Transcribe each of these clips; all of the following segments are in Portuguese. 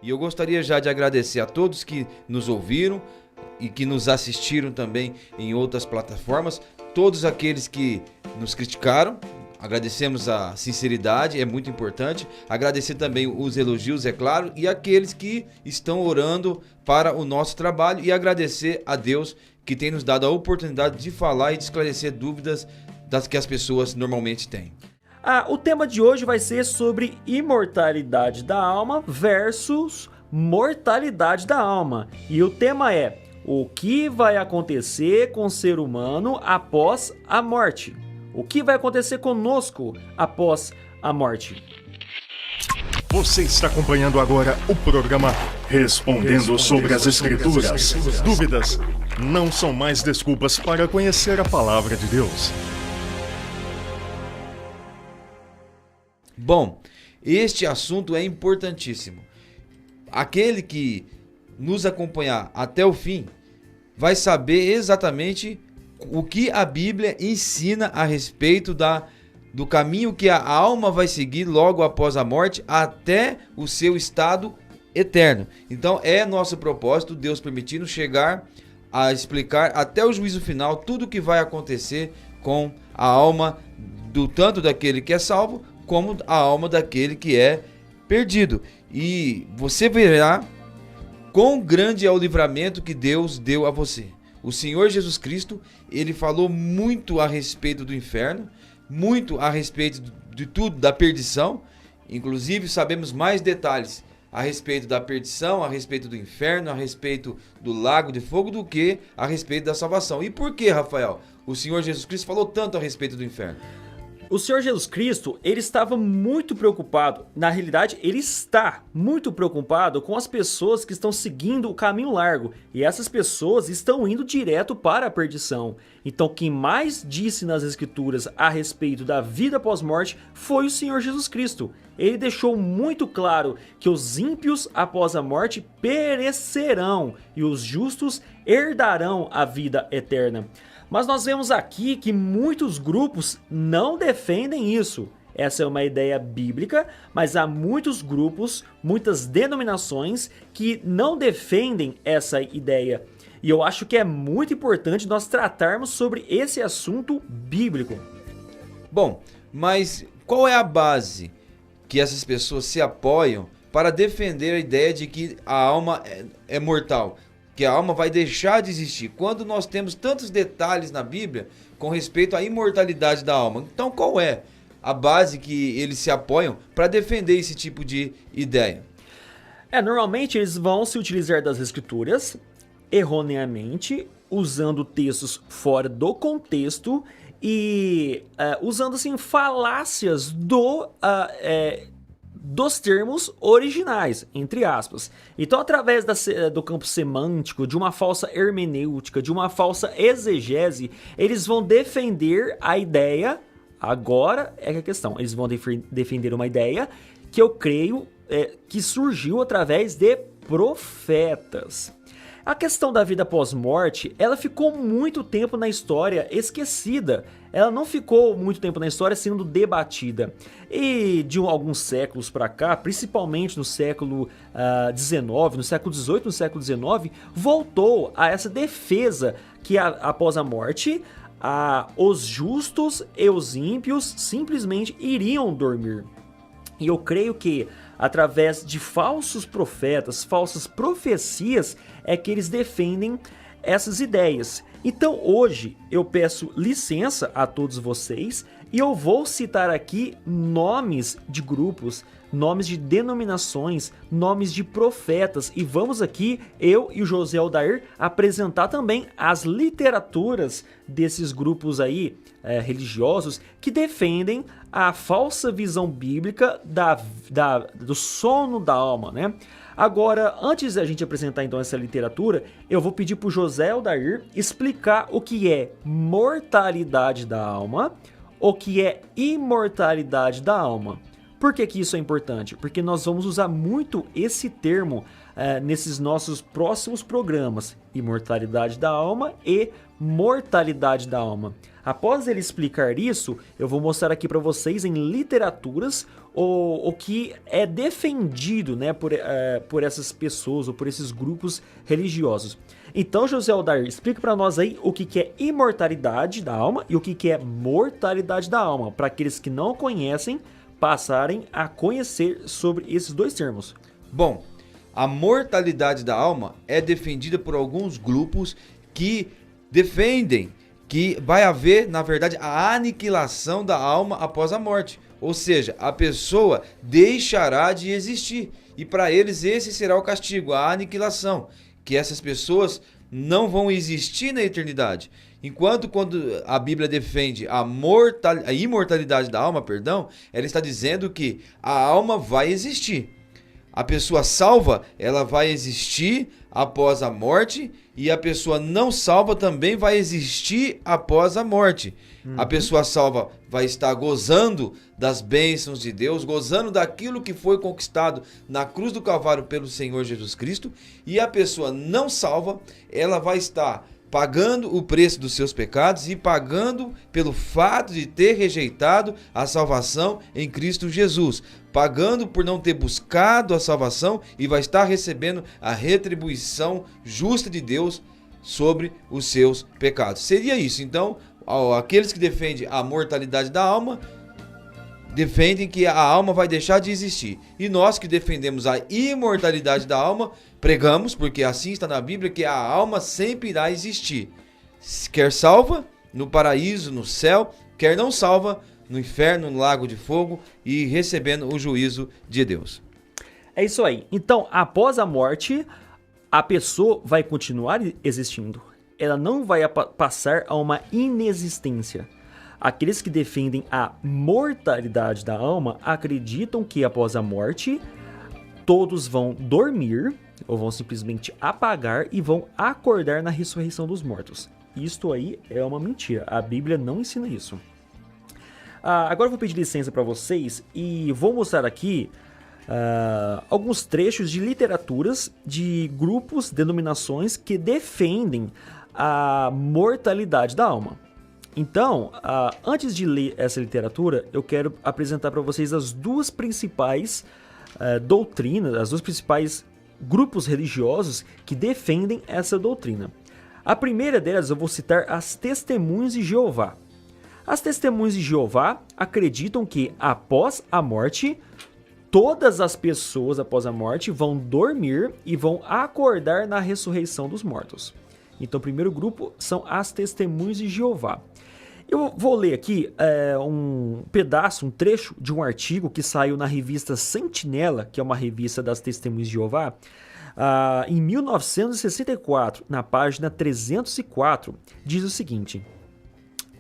E eu gostaria já de agradecer a todos que nos ouviram e que nos assistiram também em outras plataformas, todos aqueles que nos criticaram. Agradecemos a sinceridade, é muito importante. Agradecer também os elogios, é claro, e aqueles que estão orando para o nosso trabalho, e agradecer a Deus que tem nos dado a oportunidade de falar e de esclarecer dúvidas das que as pessoas normalmente têm. O tema de hoje vai ser sobre imortalidade da alma versus mortalidade da alma. E o tema é: o que vai acontecer com o ser humano após a morte? O que vai acontecer conosco após a morte? Você está acompanhando agora o programa Respondendo sobre as Escrituras. Dúvidas não são mais desculpas para conhecer a palavra de Deus. Bom, este assunto é importantíssimo. Aquele que nos acompanhar até o fim vai saber exatamente o que a Bíblia ensina a respeito do caminho que a alma vai seguir logo após a morte até o seu estado eterno. Então é nosso propósito, Deus permitindo, chegar a explicar até o juízo final tudo o que vai acontecer com a alma tanto daquele que é salvo como a alma daquele que é perdido. E você verá quão grande é o livramento que Deus deu a você. O Senhor Jesus Cristo, ele falou muito a respeito do inferno, muito a respeito de tudo, da perdição. Inclusive sabemos mais detalhes a respeito da perdição, a respeito do inferno, a respeito do lago de fogo, do que a respeito da salvação. E por que, Rafael, o Senhor Jesus Cristo falou tanto a respeito do inferno? O Senhor Jesus Cristo, ele estava muito preocupado, na realidade ele está muito preocupado com as pessoas que estão seguindo o caminho largo, e essas pessoas estão indo direto para a perdição. Então quem mais disse nas Escrituras a respeito da vida pós-morte foi o Senhor Jesus Cristo. Ele deixou muito claro que os ímpios após a morte perecerão e os justos herdarão a vida eterna. Mas nós vemos aqui que muitos grupos não defendem isso. Essa é uma ideia bíblica, mas há muitos grupos, muitas denominações que não defendem essa ideia. E eu acho que é muito importante nós tratarmos sobre esse assunto bíblico. Bom, mas qual é a base que essas pessoas se apoiam para defender a ideia de que a alma é mortal? Que a alma vai deixar de existir, quando nós temos tantos detalhes na Bíblia com respeito à imortalidade da alma. Então qual é a base que eles se apoiam para defender esse tipo de ideia? Normalmente eles vão se utilizar das Escrituras erroneamente, usando textos fora do contexto e usando assim falácias dos termos originais, entre aspas. Então, através do campo semântico, de uma falsa hermenêutica, de uma falsa exegese, eles vão defender a ideia. Agora é a questão, eles vão defender uma ideia que eu creio que surgiu através de profetas. A questão da vida pós-morte, ela ficou muito tempo na história esquecida. Ela não ficou muito tempo na história sendo debatida. E de alguns séculos para cá, principalmente no século XIX, no século XVIII, no século XIX, voltou a essa defesa que após a morte, os justos e os ímpios simplesmente iriam dormir. E eu creio que através de falsos profetas, falsas profecias, é que eles defendem essas ideias. Então hoje eu peço licença a todos vocês e eu vou citar aqui nomes de grupos, nomes de denominações, nomes de profetas, e vamos aqui, eu e o José Aldair, apresentar também as literaturas desses grupos aí religiosos que defendem a falsa visão bíblica do sono da alma, né? Agora, antes da gente apresentar então essa literatura, eu vou pedir para o José Aldair explicar o que é mortalidade da alma, o que é imortalidade da alma. Por que que isso é importante? Porque nós vamos usar muito esse termo nesses nossos próximos programas, imortalidade da alma e mortalidade da alma. Após ele explicar isso, eu vou mostrar aqui para vocês em literaturas o que é defendido, né, por essas pessoas ou por esses grupos religiosos. Então, José Aldair, explica para nós aí o que é imortalidade da alma e o que é mortalidade da alma, para aqueles que não conhecem passarem a conhecer sobre esses dois termos. Bom, a mortalidade da alma é defendida por alguns grupos que defendem que vai haver, na verdade, a aniquilação da alma após a morte. Ou seja, a pessoa deixará de existir. E para eles esse será o castigo, a aniquilação. Que essas pessoas não vão existir na eternidade. Enquanto quando a Bíblia defende a imortalidade da alma, ela está dizendo que a alma vai existir. A pessoa salva, ela vai existir após a morte, e a pessoa não salva também vai existir após a morte. A pessoa salva vai estar gozando das bênçãos de Deus, gozando daquilo que foi conquistado na cruz do Calvário pelo Senhor Jesus Cristo, e a pessoa não salva, ela vai estar pagando o preço dos seus pecados e pagando pelo fato de ter rejeitado a salvação em Cristo Jesus, pagando por não ter buscado a salvação, e vai estar recebendo a retribuição justa de Deus sobre os seus pecados. Seria isso. Então, aqueles que defendem a mortalidade da alma defendem que a alma vai deixar de existir. E nós que defendemos a imortalidade da alma, pregamos, porque assim está na Bíblia, que a alma sempre irá existir. Quer salva, no paraíso, no céu, quer não salva, no inferno, no lago de fogo, e recebendo o juízo de Deus. É isso aí. Então, após a morte, a pessoa vai continuar existindo. Ela não vai passar a uma inexistência. Aqueles que defendem a mortalidade da alma acreditam que após a morte todos vão dormir ou vão simplesmente apagar e vão acordar na ressurreição dos mortos. Isto aí é uma mentira. A Bíblia não ensina isso. Agora eu vou pedir licença para vocês e vou mostrar aqui alguns trechos de literaturas de grupos, denominações que defendem a mortalidade da alma. Então, antes de ler essa literatura, eu quero apresentar para vocês as duas principais doutrinas, as duas principais grupos religiosos que defendem essa doutrina. A primeira delas eu vou citar as Testemunhas de Jeová. As Testemunhas de Jeová acreditam que após a morte, todas as pessoas após a morte vão dormir e vão acordar na ressurreição dos mortos. Então, o primeiro grupo são as Testemunhas de Jeová. Eu vou ler aqui um pedaço, um trecho de um artigo que saiu na revista Sentinela, que é uma revista das Testemunhas de Jeová, em 1964, na página 304, diz o seguinte: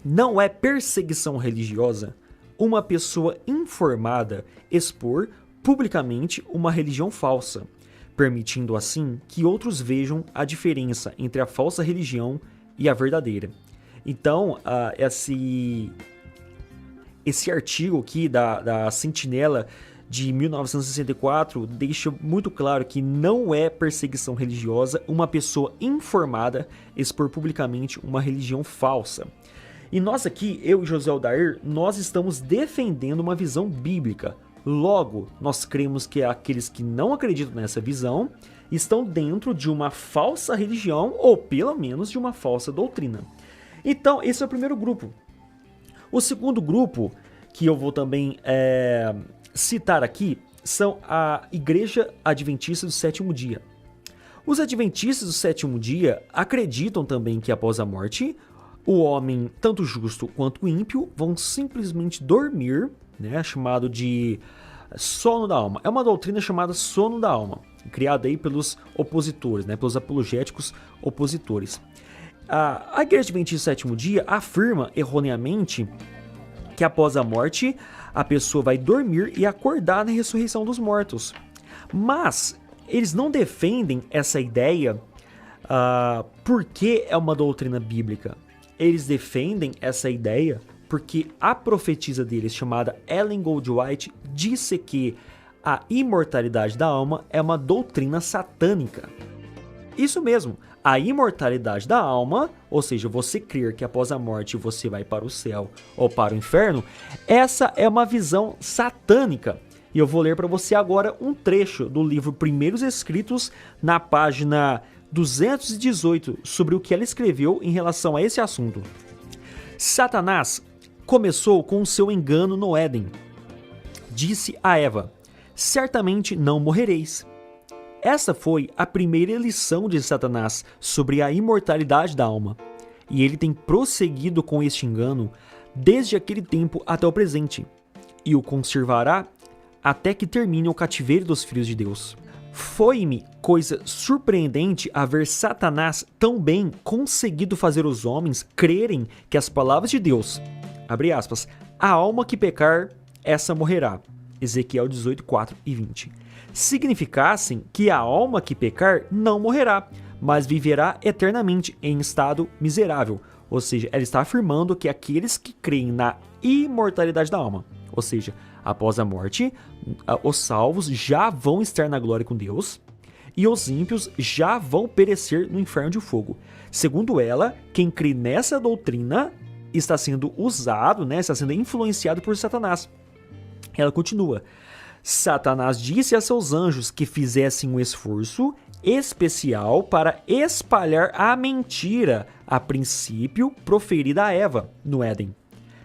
não é perseguição religiosa uma pessoa informada expor publicamente uma religião falsa, permitindo assim que outros vejam a diferença entre a falsa religião e a verdadeira. Então, esse artigo aqui da Sentinela de 1964 deixa muito claro que não é perseguição religiosa uma pessoa informada expor publicamente uma religião falsa. E nós aqui, eu e José Aldair, nós estamos defendendo uma visão bíblica. Logo, nós cremos que aqueles que não acreditam nessa visão estão dentro de uma falsa religião ou pelo menos de uma falsa doutrina. Então, esse é o primeiro grupo. O segundo grupo, que eu vou também citar aqui, são a Igreja Adventista do Sétimo Dia. Os Adventistas do Sétimo Dia acreditam também que após a morte, o homem, tanto justo quanto ímpio, vão simplesmente dormir, né, chamado de sono da alma. É uma doutrina chamada sono da alma, criada aí pelos opositores, né, pelos apologéticos opositores. A Igreja Adventista do Sétimo Dia afirma erroneamente que após a morte a pessoa vai dormir e acordar na ressurreição dos mortos. Mas eles não defendem essa ideia porque é uma doutrina bíblica. Eles defendem essa ideia porque a profetisa deles, chamada Ellen Goldwhite, disse que a imortalidade da alma é uma doutrina satânica. Isso mesmo, a imortalidade da alma, ou seja, você crer que após a morte você vai para o céu ou para o inferno, essa é uma visão satânica. E eu vou ler para você agora um trecho do livro Primeiros Escritos, na página 218, sobre o que ela escreveu em relação a esse assunto. Satanás começou com o seu engano no Éden. Disse a Eva: certamente não morrereis. Essa foi a primeira lição de Satanás sobre a imortalidade da alma. E ele tem prosseguido com este engano desde aquele tempo até o presente, e o conservará até que termine o cativeiro dos filhos de Deus. Foi-me coisa surpreendente a ver Satanás tão bem conseguido fazer os homens crerem que as palavras de Deus, abre aspas, a alma que pecar, essa morrerá, Ezequiel 18, 4 e 20, significassem que a alma que pecar não morrerá, mas viverá eternamente em estado miserável. Ou seja, ela está afirmando que aqueles que creem na imortalidade da alma, ou seja, após a morte, os salvos já vão estar na glória com Deus e os ímpios já vão perecer no inferno de fogo. Segundo ela, quem crê nessa doutrina está sendo usado, está sendo influenciado por Satanás. Ela continua: Satanás disse a seus anjos que fizessem um esforço especial para espalhar a mentira, a princípio proferida a Eva no Éden.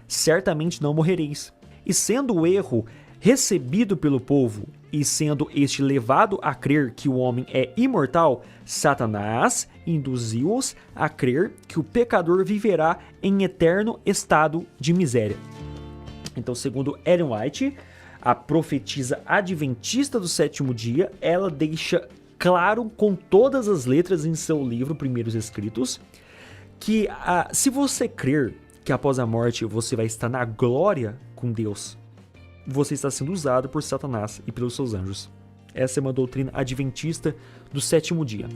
Certamente não morrereis. E sendo o erro recebido pelo povo e sendo este levado a crer que o homem é imortal, Satanás induziu-os a crer que o pecador viverá em eterno estado de miséria. Então, segundo Ellen White, a profetisa adventista do sétimo dia, ela deixa claro com todas as letras em seu livro Primeiros Escritos que se você crer que após a morte você vai estar na glória com Deus, você está sendo usado por Satanás e pelos seus anjos. Essa é uma doutrina adventista do sétimo dia.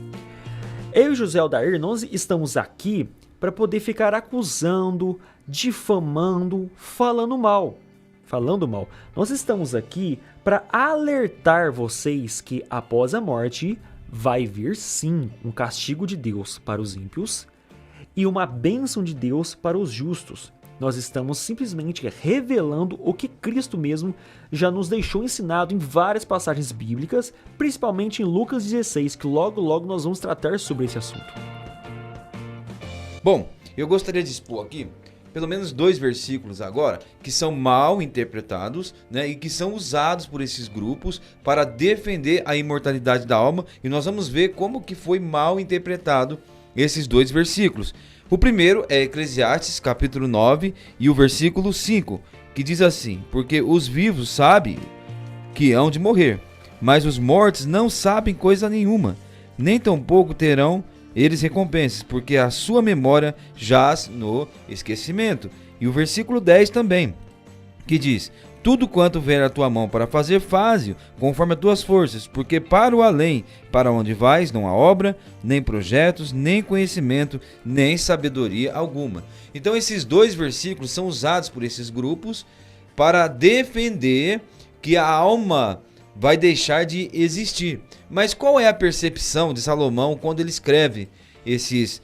Eu e José Aldair, nós estamos aqui para poder ficar acusando, difamando, falando mal. Nós estamos aqui para alertar vocês que após a morte vai vir sim um castigo de Deus para os ímpios e uma bênção de Deus para os justos. Nós estamos simplesmente revelando o que Cristo mesmo já nos deixou ensinado em várias passagens bíblicas, principalmente em Lucas 16, que logo nós vamos tratar sobre esse assunto. Bom, eu gostaria de expor aqui pelo menos 2 versículos agora que são mal interpretados, e que são usados por esses grupos para defender a imortalidade da alma, e nós vamos ver como que foi mal interpretado esses 2 versículos. O primeiro é Eclesiastes capítulo 9 e o versículo 5, que diz assim: porque os vivos sabem que hão de morrer, mas os mortos não sabem coisa nenhuma, nem tampouco terão eles recompensas, porque a sua memória jaz no esquecimento. E o versículo 10 também, que diz: tudo quanto vier à tua mão para fazer, faze-o conforme as tuas forças, porque para o além, para onde vais, não há obra, nem projetos, nem conhecimento, nem sabedoria alguma. Então esses 2 versículos são usados por esses grupos para defender que a alma vai deixar de existir. Mas qual é a percepção de Salomão quando ele escreve esses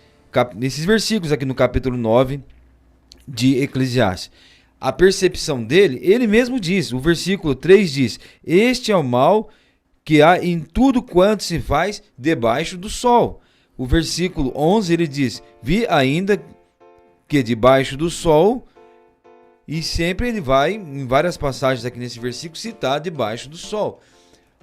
versículos aqui no capítulo 9 de Eclesiastes? A percepção dele, ele mesmo diz, o versículo 3 diz: este é o mal que há em tudo quanto se faz debaixo do sol. O versículo 11 ele diz: vi ainda que debaixo do sol, e sempre ele vai, em várias passagens aqui nesse versículo, citar debaixo do sol.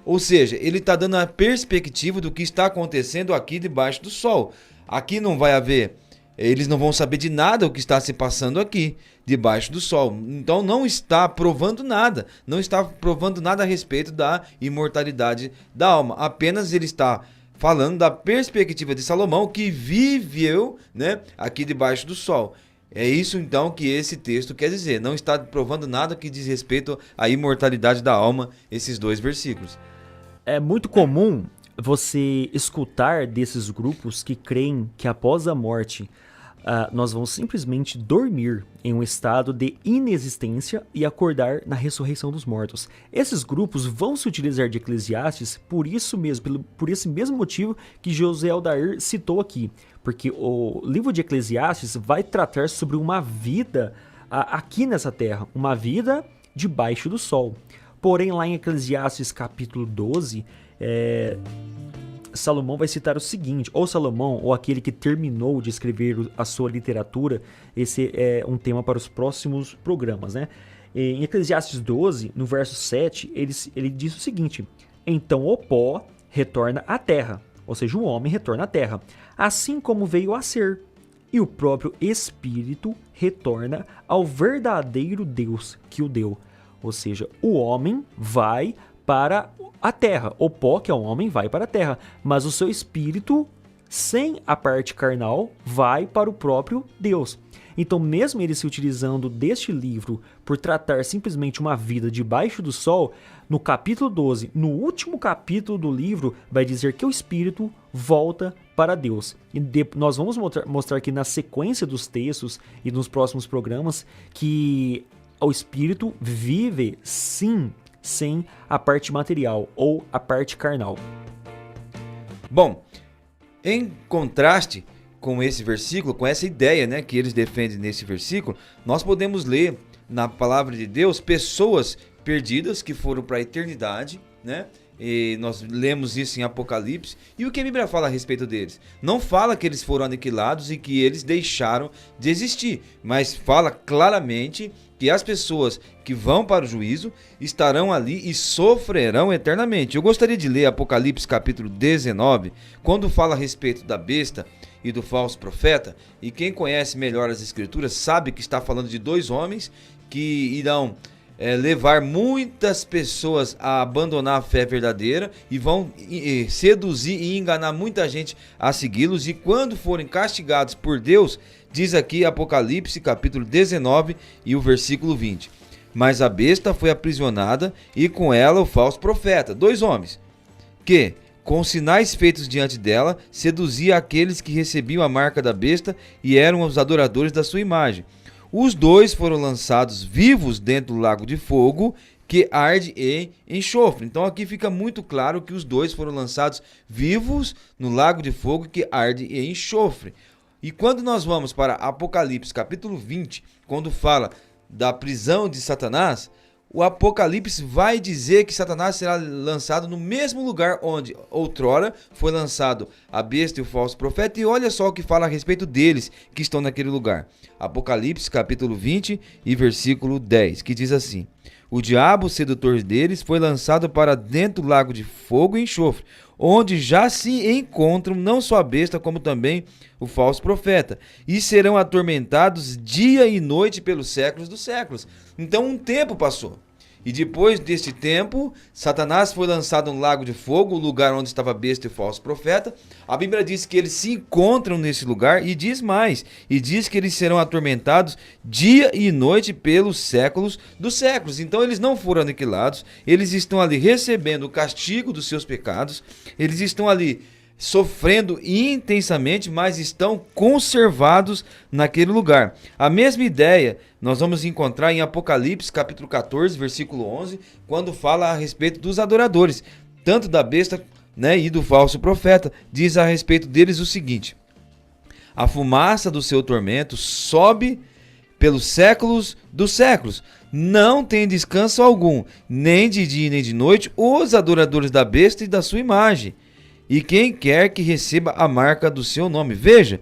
Ou seja, ele está dando a perspectiva do que está acontecendo aqui debaixo do sol. Aqui não vai haver, eles não vão saber de nada o que está se passando aqui debaixo do sol. Então não está provando nada a respeito da imortalidade da alma. Apenas ele está falando da perspectiva de Salomão, que viveu, aqui debaixo do sol. É isso então que esse texto quer dizer. Não está provando nada que diz respeito à imortalidade da alma, esses 2 versículos. É muito comum você escutar desses grupos que creem que após a morte nós vamos simplesmente dormir em um estado de inexistência e acordar na ressurreição dos mortos. Esses grupos vão se utilizar de Eclesiastes por isso mesmo, por esse mesmo motivo que José Aldair citou aqui, porque o livro de Eclesiastes vai tratar sobre uma vida aqui nessa terra, uma vida debaixo do sol. Porém, lá em Eclesiastes capítulo 12, Salomão vai citar o seguinte, ou Salomão, ou aquele que terminou de escrever a sua literatura. Esse é um tema para os próximos programas, né? Em Eclesiastes 12, no verso 7, ele diz o seguinte: então o pó retorna à terra, ou seja, o homem retorna à terra, assim como veio a ser, e o próprio Espírito retorna ao verdadeiro Deus que o deu. Ou seja, o homem vai para a terra, o pó, que é o homem, vai para a terra, mas o seu espírito, sem a parte carnal, vai para o próprio Deus. Então, mesmo ele se utilizando deste livro por tratar simplesmente uma vida debaixo do sol, no capítulo 12, no último capítulo do livro, vai dizer que o espírito volta para Deus. E nós vamos mostrar aqui na sequência dos textos e nos próximos programas que o espírito vive, sim, sem a parte material ou a parte carnal. Bom, em contraste com esse versículo, com essa ideia, né, que eles defendem nesse versículo, nós podemos ler na palavra de Deus pessoas perdidas que foram para a eternidade, né? E nós lemos isso em Apocalipse. E o que a Bíblia fala a respeito deles? Não fala que eles foram aniquilados e que eles deixaram de existir, mas fala claramente que as pessoas que vão para o juízo estarão ali e sofrerão eternamente. Eu gostaria de ler Apocalipse capítulo 19, quando fala a respeito da besta e do falso profeta. E quem conhece melhor as escrituras sabe que está falando de dois homens que irão levar muitas pessoas a abandonar a fé verdadeira e vão seduzir e enganar muita gente a segui-los, e quando forem castigados por Deus, diz aqui Apocalipse capítulo 19 e o versículo 20: mas a besta foi aprisionada e com ela o falso profeta, dois homens, que com sinais feitos diante dela seduzia aqueles que recebiam a marca da besta e eram os adoradores da sua imagem. Os dois foram lançados vivos dentro do lago de fogo que arde em enxofre. Então aqui fica muito claro que os dois foram lançados vivos no lago de fogo que arde em enxofre. E quando nós vamos para Apocalipse capítulo 20, quando fala da prisão de Satanás, o Apocalipse vai dizer que Satanás será lançado no mesmo lugar onde outrora foi lançado a besta e o falso profeta. E olha só o que fala a respeito deles que estão naquele lugar. Apocalipse capítulo 20 e versículo 10, que diz assim: o diabo, sedutor deles, foi lançado para dentro do lago de fogo e enxofre, onde já se encontram não só a besta, como também o falso profeta, e serão atormentados dia e noite pelos séculos dos séculos. Então um tempo passou, e depois deste tempo, Satanás foi lançado no lago de fogo, o lugar onde estava a besta e o falso profeta. A Bíblia diz que eles se encontram nesse lugar, e diz mais, e diz que eles serão atormentados dia e noite pelos séculos dos séculos. Então eles não foram aniquilados, eles estão ali recebendo o castigo dos seus pecados, eles estão ali sofrendo intensamente, mas estão conservados naquele lugar. A mesma ideia nós vamos encontrar em Apocalipse capítulo 14, versículo 11, quando fala a respeito dos adoradores, tanto da besta, né, e do falso profeta. Diz a respeito deles o seguinte: a fumaça do seu tormento sobe pelos séculos dos séculos, não tem descanso algum, nem de dia nem de noite, os adoradores da besta e da sua imagem, e quem quer que receba a marca do seu nome. Veja,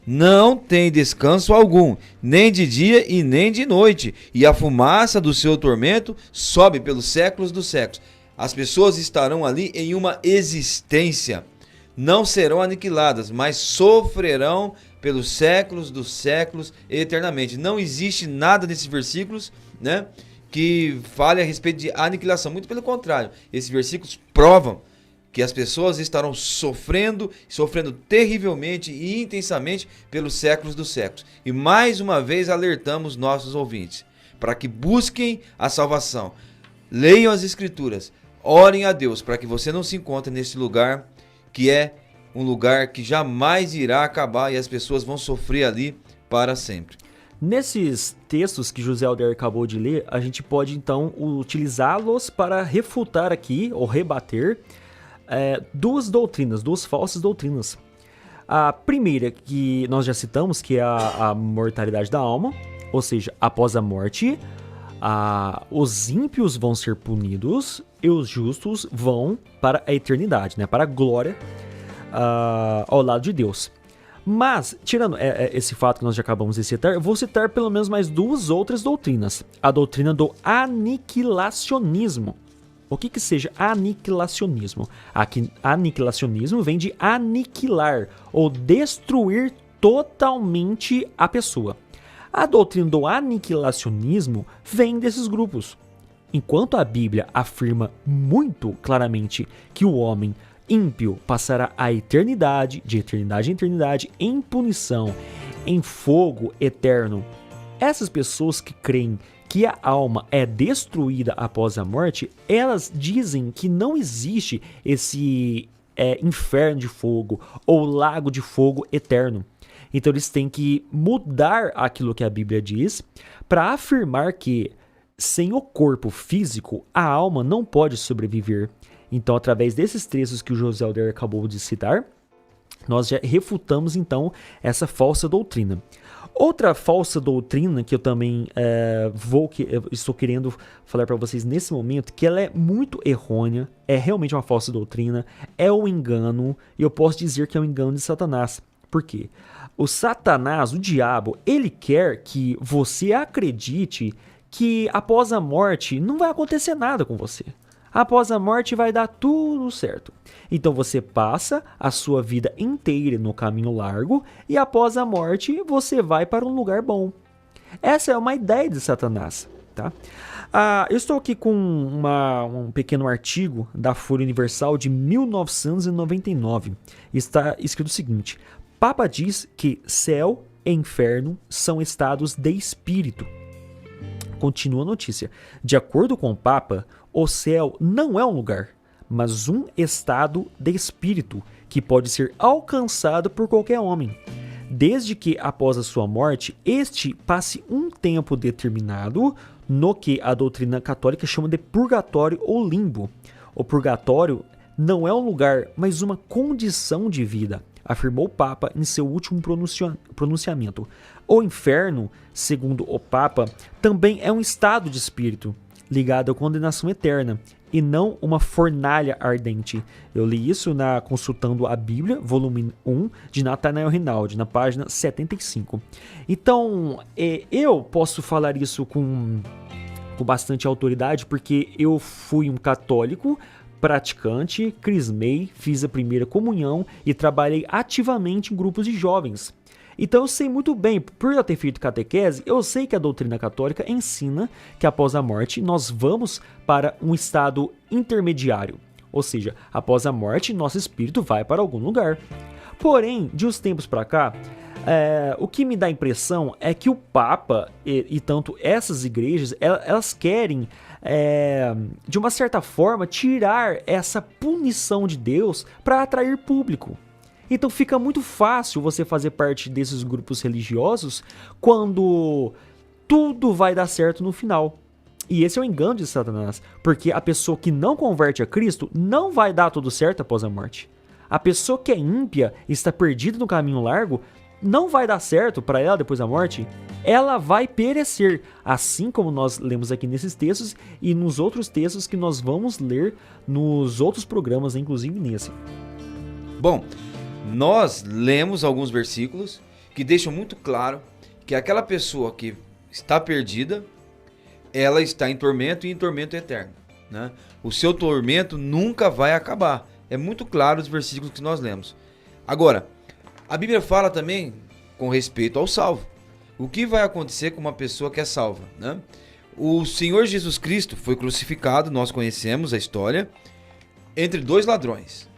não tem descanso algum, nem de dia e nem de noite, e a fumaça do seu tormento sobe pelos séculos dos séculos. As pessoas estarão ali em uma existência, não serão aniquiladas, mas sofrerão pelos séculos dos séculos eternamente. Não existe nada nesses versículos, né, que fale a respeito de aniquilação. Muito pelo contrário, esses versículos provam que as pessoas estarão sofrendo terrivelmente e intensamente pelos séculos dos séculos. E mais uma vez alertamos nossos ouvintes para que busquem a salvação, leiam as Escrituras, orem a Deus para que você não se encontre nesse lugar que é um lugar que jamais irá acabar, e as pessoas vão sofrer ali para sempre. Nesses textos que José Alder acabou de ler, a gente pode então utilizá-los para refutar aqui, ou rebater, duas doutrinas, duas falsas doutrinas. A primeira que nós já citamos, que é a mortalidade da alma, ou seja, após a morte, os ímpios vão ser punidos e os justos vão para a eternidade, né, para a glória ao lado de Deus. Mas, tirando esse fato que nós já acabamos de citar, eu vou citar pelo menos mais duas outras doutrinas. A doutrina do aniquilacionismo. O que seja aniquilacionismo? Aniquilacionismo vem de aniquilar ou destruir totalmente a pessoa. A doutrina do aniquilacionismo vem desses grupos. Enquanto a Bíblia afirma muito claramente que o homem ímpio passará a eternidade, de eternidade em eternidade, em punição, em fogo eterno. Essas pessoas que creem que a alma é destruída após a morte, elas dizem que não existe esse inferno de fogo ou lago de fogo eterno. Então eles têm que mudar aquilo que a Bíblia diz para afirmar que sem o corpo físico, a alma não pode sobreviver. Então, através desses textos que o José Alder acabou de citar, nós já refutamos, então, essa falsa doutrina. Outra falsa doutrina que eu também estou querendo falar para vocês nesse momento, que ela é muito errônea, é realmente uma falsa doutrina, é um engano, e eu posso dizer que é um engano de Satanás. Por quê? O Satanás, o diabo, ele quer que você acredite que após a morte não vai acontecer nada com você. Após a morte vai dar tudo certo. Então você passa a sua vida inteira no caminho largo e após a morte você vai para um lugar bom. Essa é uma ideia de Satanás, tá? Eu estou aqui com um pequeno artigo da Folha Universal de 1999. Está escrito o seguinte: Papa diz que céu e inferno são estados de espírito. Continua a notícia. De acordo com o Papa, o céu não é um lugar, mas um estado de espírito que pode ser alcançado por qualquer homem, desde que após a sua morte, este passe um tempo determinado no que a doutrina católica chama de purgatório ou limbo. O purgatório não é um lugar, mas uma condição de vida, afirmou o Papa em seu último pronunciamento. O inferno, segundo o Papa, também é um estado de espírito, ligado à condenação eterna, e não uma fornalha ardente. Eu li isso Consultando a Bíblia, volume 1, de Nathanael Rinaldi, na página 75. Então, eu posso falar isso com bastante autoridade, porque eu fui um católico praticante, crismei, fiz a primeira comunhão e trabalhei ativamente em grupos de jovens. Então eu sei muito bem, por eu ter feito catequese, eu sei que a doutrina católica ensina que após a morte nós vamos para um estado intermediário. Ou seja, após a morte nosso espírito vai para algum lugar. Porém, de uns tempos para cá, o que me dá a impressão é que o Papa e tanto essas igrejas, elas querem, de uma certa forma, tirar essa punição de Deus para atrair público. Então fica muito fácil você fazer parte desses grupos religiosos quando tudo vai dar certo no final. E esse é o engano de Satanás, porque a pessoa que não converte a Cristo não vai dar tudo certo após a morte. A pessoa que é ímpia e está perdida no caminho largo, não vai dar certo para ela depois da morte. Ela vai perecer, assim como nós lemos aqui nesses textos e nos outros textos que nós vamos ler nos outros programas, inclusive nesse. Bom, nós lemos alguns versículos que deixam muito claro que aquela pessoa que está perdida, ela está em tormento e em tormento eterno, né? O seu tormento nunca vai acabar. É muito claro os versículos que nós lemos. Agora, a Bíblia fala também com respeito ao salvo. O que vai acontecer com uma pessoa que é salva, né? O Senhor Jesus Cristo foi crucificado, nós conhecemos a história, entre dois ladrões.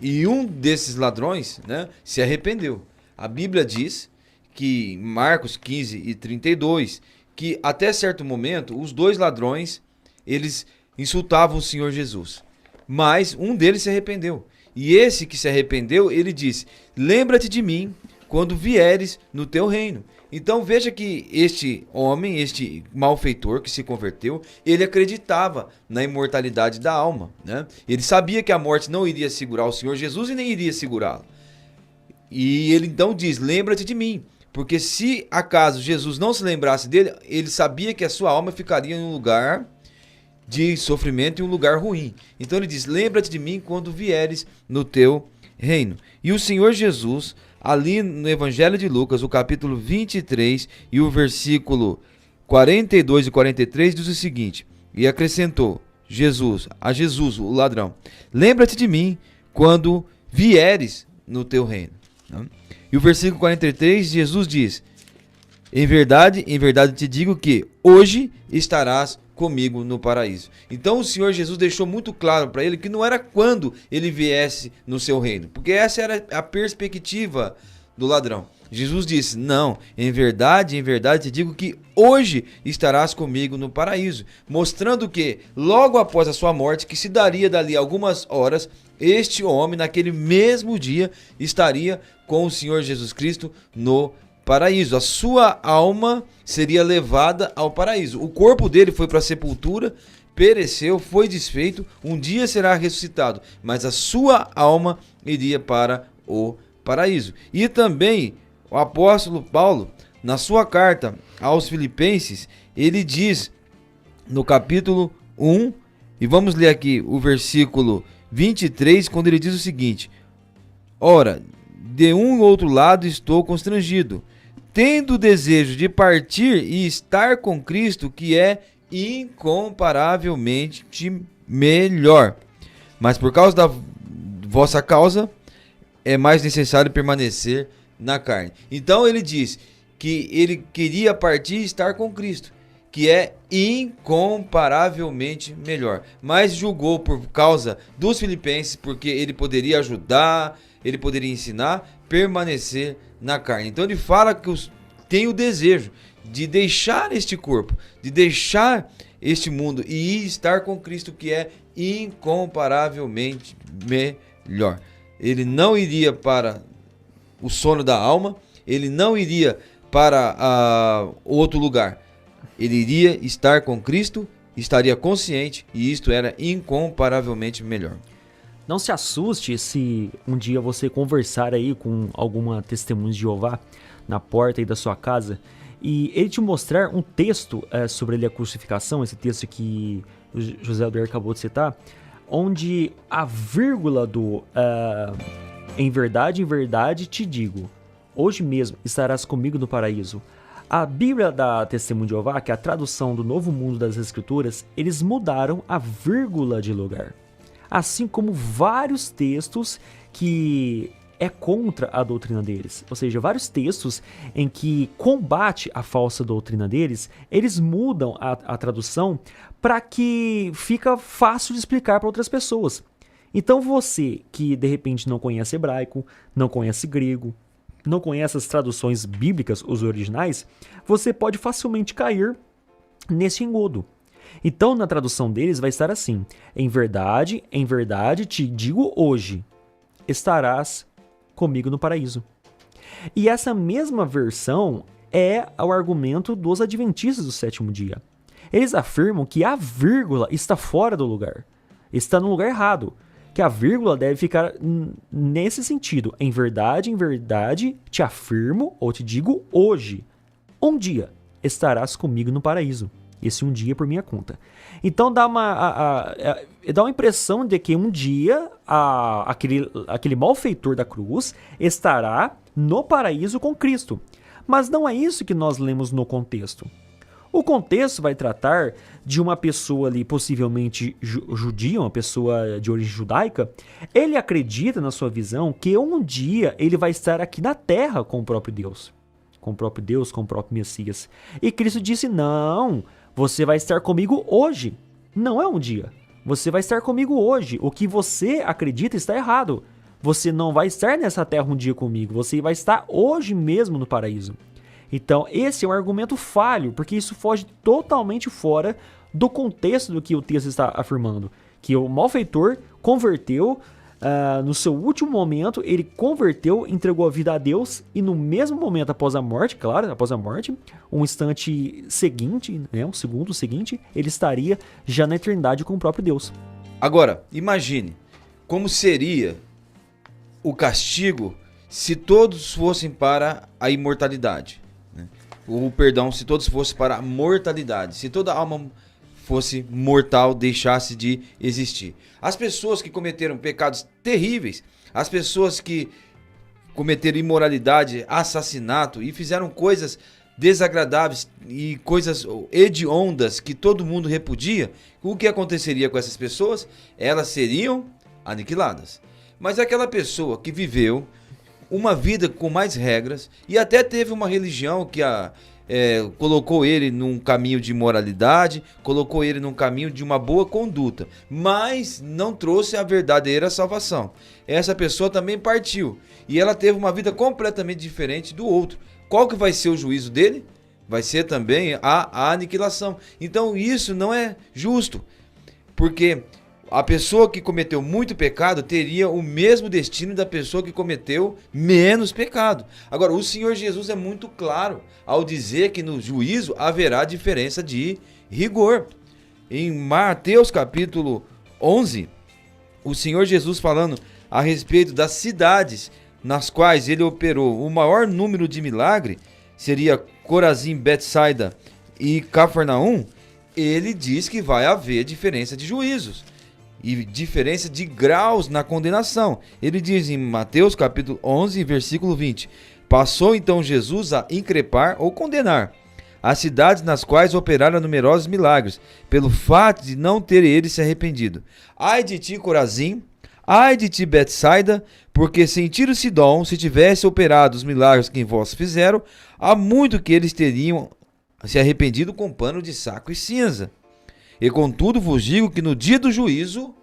E um desses ladrões, né, se arrependeu. A Bíblia diz que em Marcos 15:32, que até certo momento os dois ladrões, eles insultavam o Senhor Jesus. Mas um deles se arrependeu. E esse que se arrependeu, ele disse: lembra-te de mim quando vieres no teu reino. Então veja que este homem, este malfeitor que se converteu, ele acreditava na imortalidade da alma, né? Ele sabia que a morte não iria segurar o Senhor Jesus e nem iria segurá-lo. E ele então diz: lembra-te de mim. Porque se acaso Jesus não se lembrasse dele, ele sabia que a sua alma ficaria em um lugar de sofrimento e um lugar ruim. Então ele diz: lembra-te de mim quando vieres no teu reino. E o Senhor Jesus, ali no Evangelho de Lucas, o capítulo 23 e o versículo 42 e 43, diz o seguinte: e acrescentou a Jesus, o ladrão: lembra-te de mim quando vieres no teu reino. E o versículo 43, Jesus diz: em verdade te digo que hoje estarás comigo no paraíso. Então o Senhor Jesus deixou muito claro para ele que não era quando ele viesse no seu reino, porque essa era a perspectiva do ladrão. Jesus disse: não, em verdade te digo que hoje estarás comigo no paraíso, mostrando que logo após a sua morte, que se daria dali algumas horas, este homem naquele mesmo dia estaria com o Senhor Jesus Cristo no paraíso. A sua alma seria levada ao paraíso. O corpo dele foi para a sepultura, pereceu, foi desfeito, um dia será ressuscitado, mas a sua alma iria para o paraíso. E também o apóstolo Paulo, na sua carta aos Filipenses, ele diz no capítulo 1, e vamos ler aqui o versículo 23, quando ele diz o seguinte: ora, de um outro lado estou constrangido, tendo o desejo de partir e estar com Cristo, que é incomparavelmente melhor. Mas por causa da vossa causa, é mais necessário permanecer na carne. Então ele diz que ele queria partir e estar com Cristo, que é incomparavelmente melhor. Mas julgou por causa dos filipenses, porque ele poderia ajudar, ele poderia ensinar, permanecer na carne. Então ele fala que tem o desejo de deixar este corpo, de deixar este mundo e estar com Cristo, que é incomparavelmente melhor. Ele não iria para o sono da alma, ele não iria para outro lugar. Ele iria estar com Cristo, estaria consciente, e isto era incomparavelmente melhor. Não se assuste se um dia você conversar aí com alguma testemunha de Jeová na porta aí da sua casa e ele te mostrar um texto sobre a crucificação, esse texto que o José Alder acabou de citar, onde a vírgula do em verdade te digo, hoje mesmo estarás comigo no paraíso. A Bíblia da Testemunha de Jeová, que é a tradução do Novo Mundo das Escrituras, eles mudaram a vírgula de lugar. Assim como vários textos que é contra a doutrina deles. Ou seja, vários textos em que combate a falsa doutrina deles, eles mudam a tradução para que fica fácil de explicar para outras pessoas. Então você que de repente não conhece hebraico, não conhece grego, não conhece as traduções bíblicas, os originais, você pode facilmente cair nesse engodo. Então, na tradução deles vai estar assim: em verdade te digo hoje, estarás comigo no paraíso. E essa mesma versão é o argumento dos adventistas do sétimo dia. Eles afirmam que a vírgula está fora do lugar, está no lugar errado, que a vírgula deve ficar nesse sentido: em verdade te afirmo ou te digo hoje, um dia estarás comigo no paraíso. Esse um dia por minha conta. Então dá uma impressão de que um dia aquele malfeitor da cruz estará no paraíso com Cristo. Mas não é isso que nós lemos no contexto. O contexto vai tratar de uma pessoa ali, possivelmente judia, uma pessoa de origem judaica. Ele acredita na sua visão que um dia ele vai estar aqui na terra com o próprio Deus. Com o próprio Deus, com o próprio Messias. E Cristo disse: não, você vai estar comigo hoje. Não é um dia. Você vai estar comigo hoje. O que você acredita está errado. Você não vai estar nessa terra um dia comigo. Você vai estar hoje mesmo no paraíso. Então, esse é um argumento falho, porque isso foge totalmente fora do contexto do que o texto está afirmando. Que o malfeitor converteu, no seu último momento, ele converteu, entregou a vida a Deus, e no mesmo momento após a morte, claro, após a morte, um instante seguinte, né, um segundo seguinte, ele estaria já na eternidade com o próprio Deus. Agora, imagine como seria o castigo se todos fossem para a imortalidade, né? O perdão, se todos fossem para a mortalidade, se toda alma fosse mortal, deixasse de existir. As pessoas que cometeram pecados terríveis, as pessoas que cometeram imoralidade, assassinato e fizeram coisas desagradáveis e coisas hediondas que todo mundo repudia, o que aconteceria com essas pessoas? Elas seriam aniquiladas. Mas aquela pessoa que viveu uma vida com mais regras e até teve uma religião que colocou ele num caminho de moralidade, colocou ele num caminho de uma boa conduta, mas não trouxe a verdadeira salvação. Essa pessoa também partiu e ela teve uma vida completamente diferente do outro. Qual que vai ser o juízo dele? Vai ser também a aniquilação. Então isso não é justo, porque a pessoa que cometeu muito pecado teria o mesmo destino da pessoa que cometeu menos pecado. Agora, o Senhor Jesus é muito claro ao dizer que no juízo haverá diferença de rigor. Em Mateus capítulo 11, o Senhor Jesus falando a respeito das cidades nas quais ele operou o maior número de milagres, seria Corazim, Betsaida e Cafarnaum, ele diz que vai haver diferença de juízos e diferença de graus na condenação. Ele diz em Mateus capítulo 11, versículo 20: passou então Jesus a increpar ou condenar as cidades nas quais operaram numerosos milagres, pelo fato de não terem eles se arrependido. Ai de ti, Corazim, ai de ti, Betsaida, porque sem Tiro Sidom, se tivesse operado os milagres que em vós fizeram, há muito que eles teriam se arrependido com pano de saco e cinza. E contudo vos digo que no dia do juízo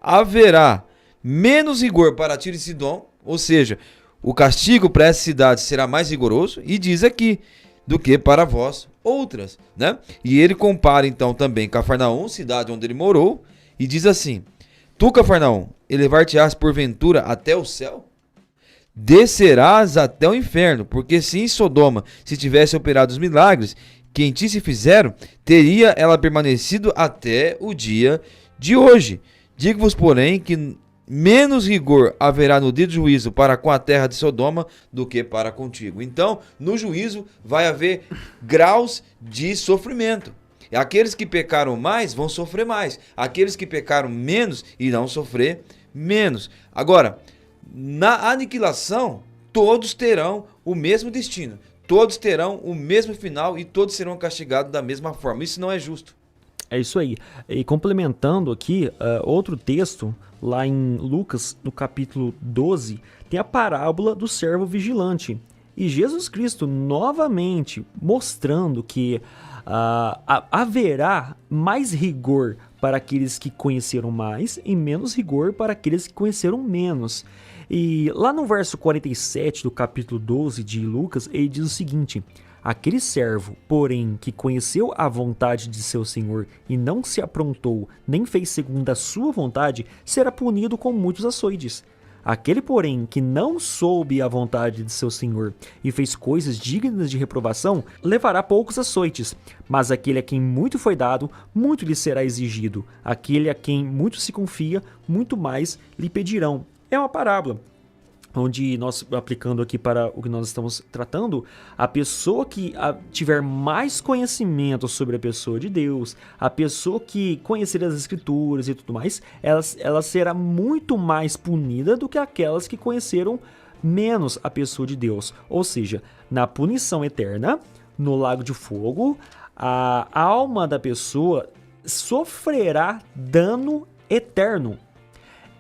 haverá menos rigor para Tiro e Sidom, ou seja, o castigo para essa cidade será mais rigoroso, e diz aqui, do que para vós outras, né? E ele compara então também Cafarnaum, cidade onde ele morou, e diz assim: tu, Cafarnaum, elevar-te-ás porventura até o céu? Descerás até o inferno, porque se em Sodoma se tivesse operado os milagres que em ti se fizeram, teria ela permanecido até o dia de hoje. Digo-vos, porém, que menos rigor haverá no dia do juízo para com a terra de Sodoma do que para contigo. Então, no juízo vai haver graus de sofrimento. Aqueles que pecaram mais vão sofrer mais. Aqueles que pecaram menos irão sofrer menos. Agora, na aniquilação, todos terão o mesmo destino. Todos terão o mesmo final e todos serão castigados da mesma forma. Isso não é justo. É isso aí. E complementando aqui, outro texto, lá em Lucas, no capítulo 12, tem a parábola do servo vigilante. E Jesus Cristo, novamente, mostrando que haverá mais rigor para aqueles que conheceram mais e menos rigor para aqueles que conheceram menos. E lá no verso 47 do capítulo 12 de Lucas, ele diz o seguinte: aquele servo, porém, que conheceu a vontade de seu senhor e não se aprontou, nem fez segundo a sua vontade, será punido com muitos açoites. Aquele, porém, que não soube a vontade de seu senhor e fez coisas dignas de reprovação, levará poucos açoites. Mas aquele a quem muito foi dado, muito lhe será exigido. Aquele a quem muito se confia, muito mais lhe pedirão. É uma parábola, onde nós, aplicando aqui para o que nós estamos tratando, a pessoa que tiver mais conhecimento sobre a pessoa de Deus, a pessoa que conhecer as escrituras e tudo mais, ela será muito mais punida do que aquelas que conheceram menos a pessoa de Deus. Ou seja, na punição eterna, no lago de fogo, a alma da pessoa sofrerá dano eterno.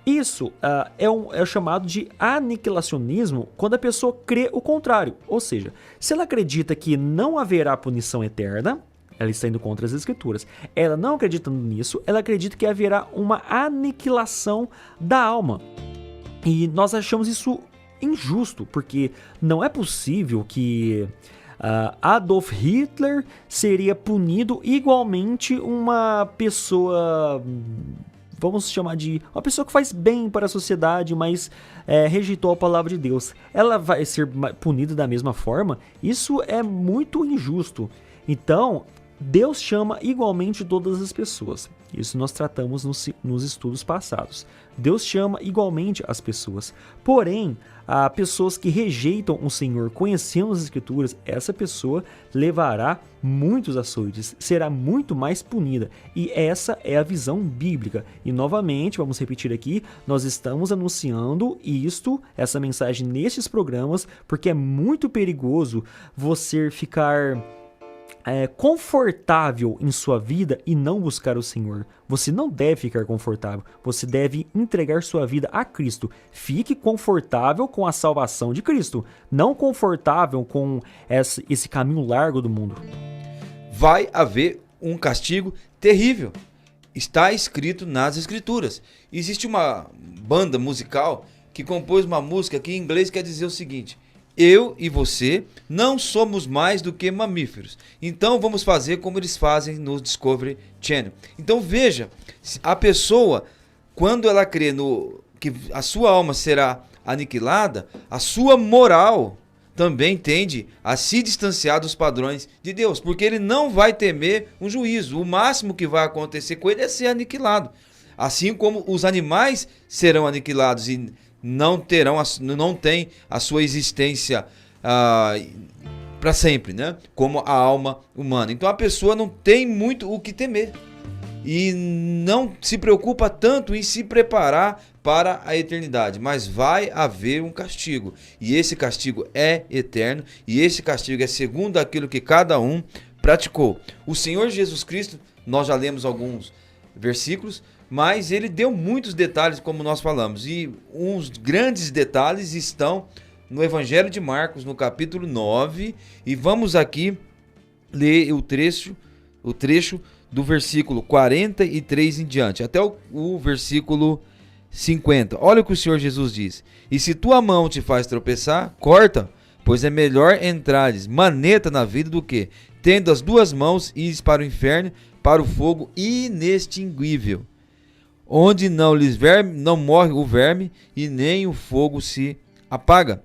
Isso é o chamado de aniquilacionismo, quando a pessoa crê o contrário. Ou seja, se ela acredita que não haverá punição eterna, ela está indo contra as escrituras. Ela não acreditando nisso, ela acredita que haverá uma aniquilação da alma. E nós achamos isso injusto, porque não é possível que Adolf Hitler seria punido igualmente uma pessoa vamos chamar de uma pessoa que faz bem para a sociedade, mas rejeitou a palavra de Deus, ela vai ser punida da mesma forma? Isso é muito injusto. Então, Deus chama igualmente todas as pessoas. Isso nós tratamos nos estudos passados. Deus chama igualmente as pessoas. Porém, há pessoas que rejeitam o Senhor conhecendo as Escrituras, essa pessoa levará muitos açoites, será muito mais punida. E essa é a visão bíblica. E novamente, vamos repetir aqui, nós estamos anunciando essa mensagem nesses programas, porque é muito perigoso você ficar confortável em sua vida e não buscar o Senhor. Você não deve ficar confortável, você deve entregar sua vida a Cristo. Fique confortável com a salvação de Cristo, não confortável com esse caminho largo do mundo. Vai haver um castigo terrível. Está escrito nas Escrituras. Existe uma banda musical que compôs uma música que em inglês quer dizer o seguinte: eu e você não somos mais do que mamíferos. Então vamos fazer como eles fazem no Discovery Channel. Então veja, a pessoa, quando ela crê que a sua alma será aniquilada, a sua moral também tende a se distanciar dos padrões de Deus, porque ele não vai temer um juízo. O máximo que vai acontecer com ele é ser aniquilado. Assim como os animais serão aniquilados e não tem a sua existência para sempre, né? Como a alma humana. Então a pessoa não tem muito o que temer e não se preocupa tanto em se preparar para a eternidade, mas vai haver um castigo, e esse castigo é eterno, e esse castigo é segundo aquilo que cada um praticou. O Senhor Jesus Cristo, nós já lemos alguns versículos, mas ele deu muitos detalhes, como nós falamos, e uns grandes detalhes estão no Evangelho de Marcos, no capítulo 9, e vamos aqui ler o trecho do versículo 43 em diante, até o versículo 50. Olha o que o Senhor Jesus diz: e se tua mão te faz tropeçar, corta, pois é melhor entrares maneta na vida do que, tendo as duas mãos, ires para o inferno, para o fogo inextinguível, onde não morre o verme e nem o fogo se apaga.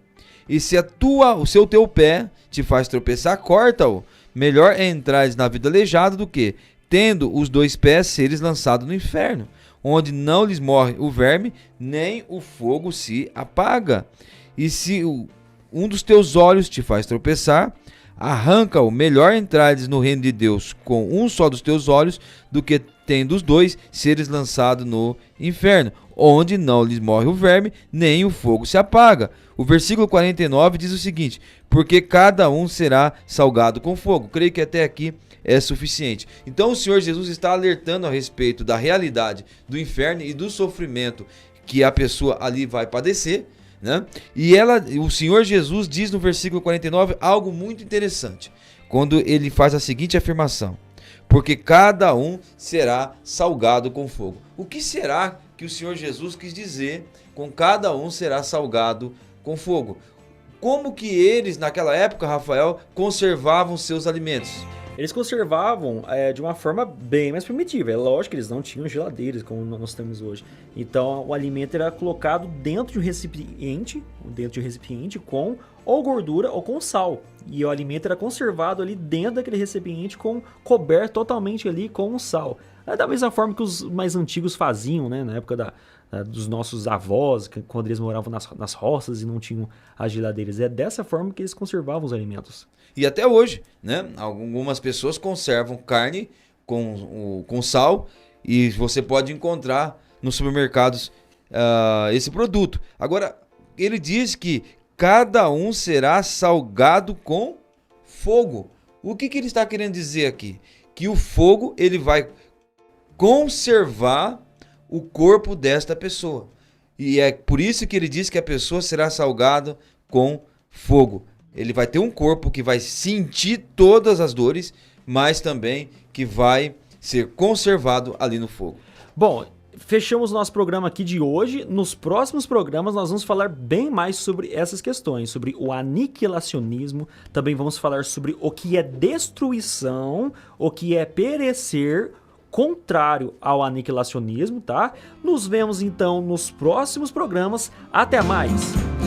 E se o teu pé te faz tropeçar, corta-o. Melhor é entrares na vida aleijada do que, tendo os dois pés, seres lançados no inferno, onde não lhes morre o verme, nem o fogo se apaga. E se um dos teus olhos te faz tropeçar, arranca-o. Melhor entrares no reino de Deus com um só dos teus olhos, do que tendo os dois, seres lançados no inferno, onde não lhes morre o verme, nem o fogo se apaga. O versículo 49 diz o seguinte: porque cada um será salgado com fogo. Creio que até aqui é suficiente. Então o Senhor Jesus está alertando a respeito da realidade do inferno e do sofrimento que a pessoa ali vai padecer, né? E o Senhor Jesus diz no versículo 49 algo muito interessante, quando ele faz a seguinte afirmação: porque cada um será salgado com fogo. O que será que o Senhor Jesus quis dizer com cada um será salgado com fogo? Como que eles naquela época, Rafael, conservavam seus alimentos? Eles conservavam de uma forma bem mais primitiva. É lógico que eles não tinham geladeiras como nós temos hoje. Então o alimento era colocado dentro de um recipiente com ou gordura ou com sal. E o alimento era conservado ali dentro daquele recipiente coberto totalmente ali com sal. É da mesma forma que os mais antigos faziam, né, na época dos nossos avós, quando eles moravam nas roças e não tinham as geladeiras. É dessa forma que eles conservavam os alimentos. E até hoje, né? Algumas pessoas conservam carne com sal, e você pode encontrar nos supermercados esse produto. Agora, ele diz que cada um será salgado com fogo. O que ele está querendo dizer aqui? Que o fogo ele vai conservar o corpo desta pessoa. E é por isso que ele diz que a pessoa será salgada com fogo. Ele vai ter um corpo que vai sentir todas as dores, mas também que vai ser conservado ali no fogo. Bom, fechamos nosso programa aqui de hoje. Nos próximos programas nós vamos falar bem mais sobre essas questões, sobre o aniquilacionismo. Também vamos falar sobre o que é destruição, o que é perecer, contrário ao aniquilacionismo, tá? Nos vemos então nos próximos programas. Até mais!